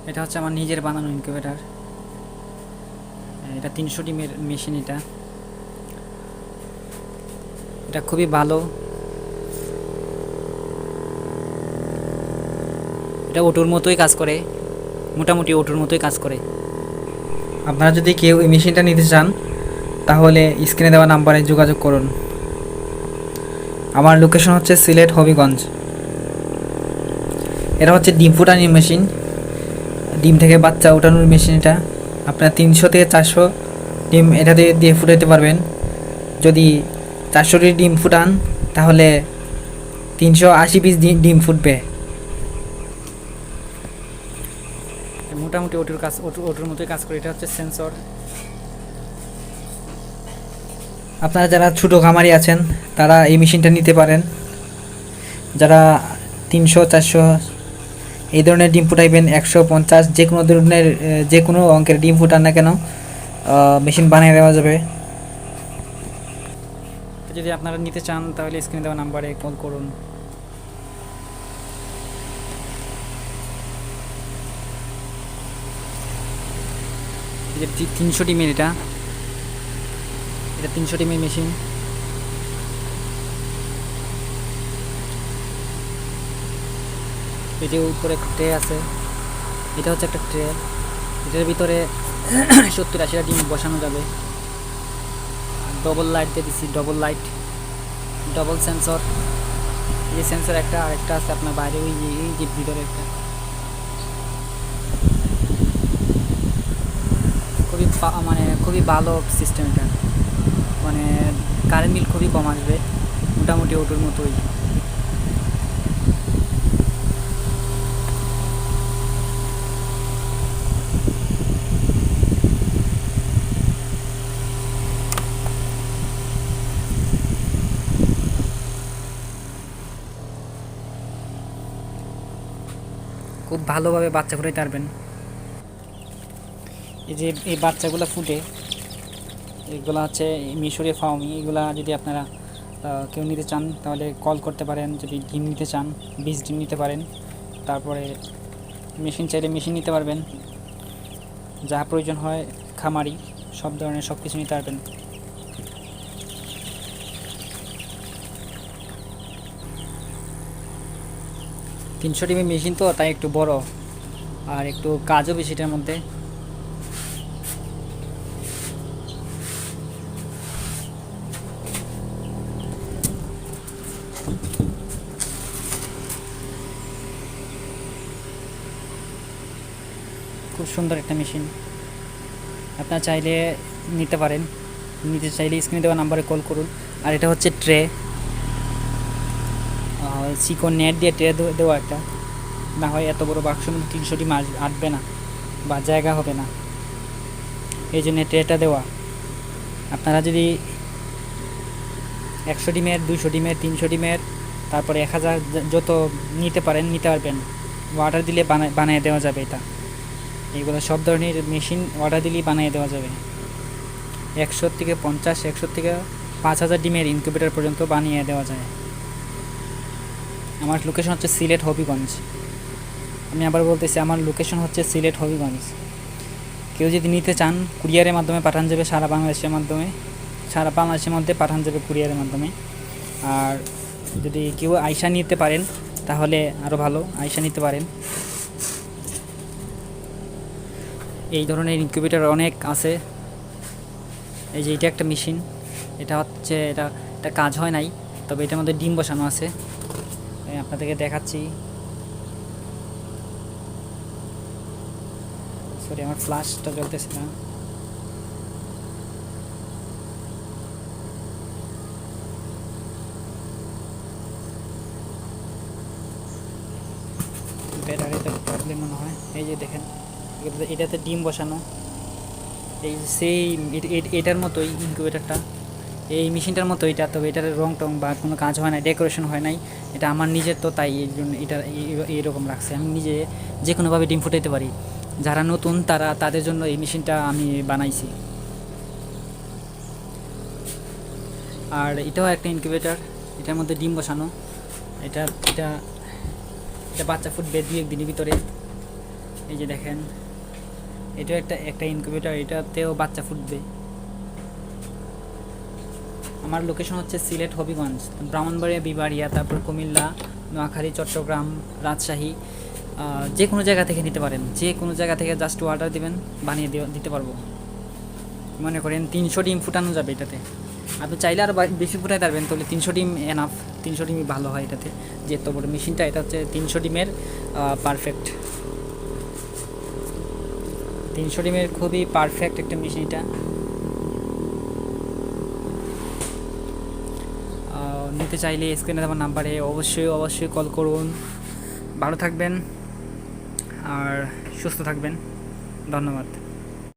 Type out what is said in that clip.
এটা হচ্ছে আমার নিজের বানানো ইনকিউবেটার। এটা 300 ডিমের মেশিন। এটা এটা খুবই ভালো। এটা ওটুর মতোই কাজ করে, মোটামুটি ওটুর মতোই কাজ করে। আপনারা যদি কেউ এই মেশিনটা নিতে চান তাহলে স্ক্রিনে দেওয়া নাম্বারে যোগাযোগ করুন। আমার লোকেশন হচ্ছে সিলেট হবিগঞ্জ। এটা হচ্ছে ডিম ফুটানোর মেশিন, ডিম থেকে বাচ্চা ওঠানোর মেশিন। এটা আপনার 300 থেকে 400 ডিম এটা দিয়ে ফুটাতে পারবেন। যদি 400টি ডিম ফুটান তাহলে 380 পিস ডিম ফুটবে। মোটামুটি ওটুর মতোই কাজ করে। এটা হচ্ছে সেন্সর। আপনারা যারা ছোটো খামারি আছেন তারা এই মেশিনটা নিতে পারেন। যারা 300 400 এই ধরনের ডিম ফুটাইবেন, 150 যে কোনো ধরনের যে কোনো অঙ্কের ডিম ফুটান না কেন মেশিন বানিয়ে দেওয়া যাবে। যদি আপনারা নিতে চান তাহলে স্ক্রিনে দেওয়া নাম্বারে কল করুন। এই যে 300 ডিমের এটা 300 ডিমের মেশিন। এই যে উপরে ট্রে আছে, এটা হচ্ছে একটা ট্রে। এটার ভিতরে 70-80টা ডিম বসানো যাবে। ডবল লাইট দিয়ে দিচ্ছি, ডবল লাইট, ডবল সেন্সর। এই সেন্সর একটা আরেকটা আছে আপনার বাইরে, ওই যে ভিতরে একটা। খুবই ভালো সিস্টেম এটা। মানে কারেন্ট বিল খুবই কম আসবে, মোটামুটি ওটার মতোই। খুব ভালোভাবে বাচ্চা ফুটাইতে পারবেন। এই যে এই বাচ্চাগুলো ফুটে, এগুলো হচ্ছে মিশরীয় ফার্মি। এগুলা যদি আপনারা কেউ নিতে চান তাহলে কল করতে পারেন। যদি ডিম নিতে চান 20 ডিম নিতে পারেন। তারপরে মেশিন চাইলে মেশিন নিতে পারবেন। যা প্রয়োজন হয় খামারি সব ধরনের সব কিছু নিতে পারবেন। তিনশো ডিমের মেশিন তো তাই একটু বড়, আর একটু কাজও বেশি এটার মধ্যে। খুব সুন্দর একটা মেশিন, আপনারা চাইলে নিতে পারেন। নিতে চাইলে স্ক্রিনে দেওয়া নাম্বারে কল করুন। আর এটা হচ্ছে ট্রে, চিকন নেট দিয়ে ট্রে দেওয়া একটা। না হয় এত বড় বাক্সের মধ্যে 300টি মাছ আটবে না বা জায়গা হবে না, এই জন্য ট্রেটা দেওয়া। আপনারা যদি 100 ডিমের, 200 ডিমের, 300 ডিমের, তারপরে 1000 যত নিতে পারেন নিতে পারবেন। অর্ডার দিলে বানিয়ে দেওয়া যাবে। এটা এইগুলো সব ধরনের মেশিন অর্ডার দিলেই বানিয়ে দেওয়া যাবে। 100 থেকে 50, 100 থেকে 5000 ডিমের ইনকিউবেটর পর্যন্ত বানিয়ে দেওয়া যায়। আমার লোকেশন হচ্ছে সিলেট হবিগঞ্জ। আমি আবার বলতেছি, আমার লোকেশন হচ্ছে সিলেট হবিগঞ্জ। কেউ যদি নিতে চান কুরিয়ারের মাধ্যমে পাঠানো যাবে, সারা বাংলাদেশের মধ্যে পাঠানো যাবে কুরিয়ারের মাধ্যমে। আর যদি কেউ আইসা নিতে পারেন তাহলে আরও ভালো, আইসা নিতে পারেন। এই ধরনের ইনকিউবেটর অনেক আছে। এই যে এটা একটা মেশিন, এটা হচ্ছে এটা কাজ হয় নাই, তবে এটার মধ্যে ডিম বসানো আছে। আপনাদেরকে দেখাচ্ছি। সরি, আমার ফ্ল্যাশটা জ্বলতেছে না। ব্যাটারিতে প্রবলেম মনে হয়। এই যে দেখেন, এটাতে ডিম বসানো। এই সেই এটার মতোই ইনকিউবেটরটা, এই মেশিনটার মতো এটা, তবে এটার রং টং বা কোনো কাজ হয় না, ডেকোরেশন হয় নাই। এটা আমার নিজের তো, তাই এই জন্য এটা এইরকম রাখছে। আমি নিজে যে কোনোভাবে ডিম ফুটাইতে পারি। যারা নতুন তাদের জন্য এই মেশিনটা আমি বানাইছি। আর এটাও একটা ইনকিউবেটর, এটার মধ্যে ডিম বসানো। এটা এটা এটা বাচ্চা ফুটবে 2-1 দিনের ভিতরে। এই যে দেখেন, এটা একটা একটা ইনকিউবেটর, এটাতেও বাচ্চা ফুটবে। আমার লোকেশন হচ্ছে সিলেট হবিগঞ্জ, ব্রাহ্মণবাড়িয়া, বিবাড়িয়া, তারপর কুমিল্লা, নোয়াখালী, চট্টগ্রাম, রাজশাহী, যে কোনো জায়গা থেকে নিতে পারেন। যে কোনো জায়গা থেকে জাস্ট অর্ডার দিবেন, বানিয়ে দিতে পারবো। মনে করেন 300 ডিম ফুটানো যাবে এটাতে। আপনি চাইলে আরও বেশি ফুটাই পারবেন, তাহলে 300 ডিম এনাফ। 300 ডিমই ভালো হয় এটাতে, যে এত বড় মেশিনটা, এটা হচ্ছে 300 ডিমের পারফেক্ট। 300 ডিমের খুবই পারফেক্ট একটা মেশিন এটা। নিতে চাইলে স্ক্রিনে দেওয়া নাম্বারে অবশ্যই কল করুন। ভালো থাকবেন আর সুস্থ থাকবেন। ধন্যবাদ।